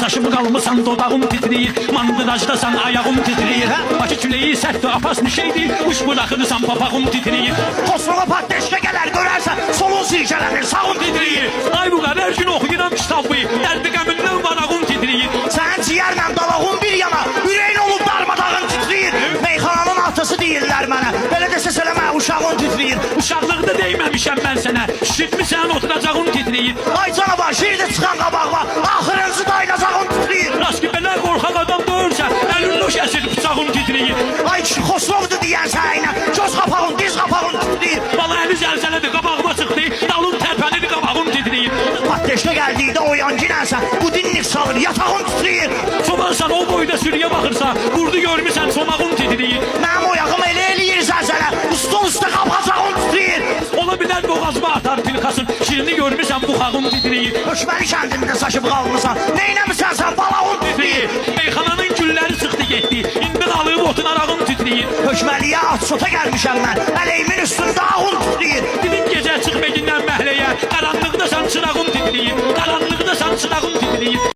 Saçımı qalmısan dodağım titriyir, mandırajdasan ayağım titriyir. Bakı küleyi sərtdir, apasını şeydir, uç bırakırsan papağım titriyir. Xosrova patdeşke gələr, görərsən, solun silkələnir, sağın titriyir. Ay bu qədər gün oxuyuram kitabı, dərdi qəmindən varağım titriyir. Sənin ciyərlə dalağın bir yana, ürəyin olub darmadağın titriyir. Meyxananın atası deyirlər mənə, belə desə eləmə, uşağın titriyir. Uşaqlıqda deyməmişəm mən sənə, şişitmişsən oturacağın titriyir. Ay canavar, şirdə çıxan qabağıma, axırıncı dayanacağın titriyir. Rast ki belə qorxaq adam döyürsə, əlin loş əsir bıçağın titriyir. Ay kişi Xosrovdur deyən sənə, göz qapağın, diz qapağın titriyir. Valla əli zəlzələdir, qabağıma çıxdı, dalım tərpənir, qabağım titriyir. Patdeşke gəldikdə o yancı nənsə, bu dinlik salır, yatağın titriyir. Çobansan o boyda sürüyə baxırsa, qurdu görmüsən, somağın titriyir. Mənim oyağım elə eləyir zəlzələ, stol üstə qabacağın titriyir. Ola bilər boğazıma atar pilkasın, şirini görmüsən, buxağın titriyir. Hökməli kəndində saçıb qalmısan, neynəmisən sən, balağın titriyir. Meyxananın gülləri çıxdı getdi, indi qalıb otun arağın titriyir. Hökməliyə at-sota gəlmişəm mən, ələyimin üstündə ağın titriyir. Dilim gecə çıx Begindən məhləyə, qaranlıqda sən çırağın titriyir, qaranlıqda sən çırağın titriyir.